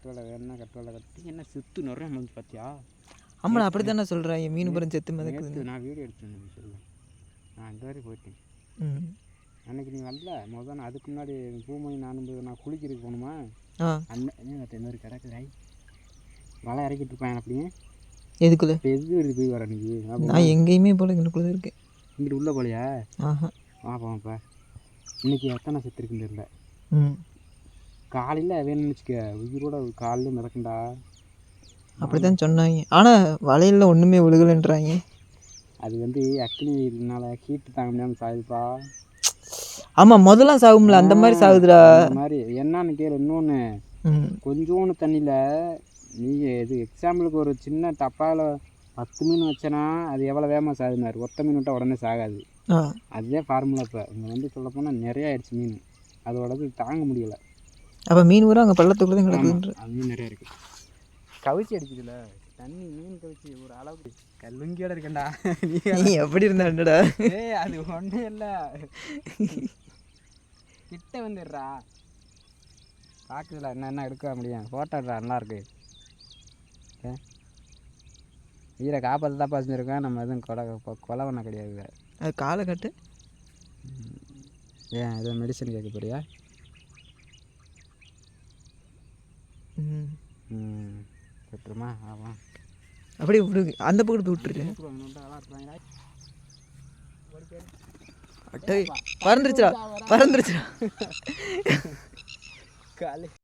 கட்டுவலை வேணும்னா கட்டுவலை கட்டி என்ன செத்து நிறைய வந்து பார்த்தியா? ஆமாம் அப்படி தானே சொல்கிறேன். என் மீன் புறம் செத்து மிதக்குது. நான் வீடியோ எடுத்துருந்தேன் சொல்லுவேன். நான் இந்த வரைக்கும் போயிட்டேன். அன்றைக்கி நீ வரல முதல் அதுக்கு முன்னாடி பூமணி நான் குளிக்கிறதுக்கு போகணுமா? அண்ணன் இந்த மாதிரி கிடக்குறாய் வலை இறக்கிட்டு இருப்பேன். அப்படியே எதுக்குள்ளே எது போய் வர நீ? நான் எங்கேயுமே போல இங்கேக்குள்ளே இருக்கேன். இங்கிட்டு உள்ளே போலையா? போப்பா. இன்றைக்கி எத்தனை செத்து இருக்குன்னு தெரியல. காலையில் வேணும்னு வச்சுக்க உயிரோட காலையில் மிதக்குண்டா. அப்படி தான் சொன்னாங்க. ஆனால் வலையில் ஒன்றுமே விழுகலைன்றாங்க. அது வந்து அக்னினால ஹீட்டு தாங்க முடியாமல் சாகுதுப்பா. ஆமாம் முதல்லாம் சாகும்ல அந்த மாதிரி சாகுதுடா. அந்த மாதிரி என்னன்னு கேளு. இன்னொன்று கொஞ்சோண்டு தண்ணியில் நீங்கள் இது எக்ஸாம்பிளுக்கு ஒரு சின்ன டப்பாவில் 10 மீன் வச்சேன்னா அது எவ்வளோ வேகமாக சாகுனார். ஒத்த மீன் விட்டால் உடனே சாகாது. அதுதான் ஃபார்முலா. இப்போ இங்கே வந்து சொல்லப்போனால் நிறையா ஆயிடுச்சு மீன். அதோடது தாங்க முடியலை. அப்போ மீன் வரும் அங்கே பள்ளத்துக்குள்ளே தான் கிடக்குது. மீன் நிறையா இருக்குது. கவிச்சி அடிக்குதுல்ல தண்ணி. மீன் கவிச்சி ஒரு அளவுக்கு கல்லுங்கியோட இருக்கேன்டா. நீ எப்படி இருந்தாடா? அது ஒன்றும் இல்லை. கிட்ட வந்துடுறா பார்க்குதுல என்ன எடுக்க முடியும். ஃபோட்டோடுறா நல்லாயிருக்கு. ஈரை காப்பாற்ற தான் செஞ்சுருக்கேன். நம்ம எதுவும் கொலை பண்ண கிடையாது. அது காலை கட்டு. ஏன் எதுவும் மெடிசன் கேட்க போறியா? விட்டுருமா? ஆமாம் அப்படியே விடு. அந்த பக்கம் போய் விட்டுருக்கு. பறந்துருச்சுடா.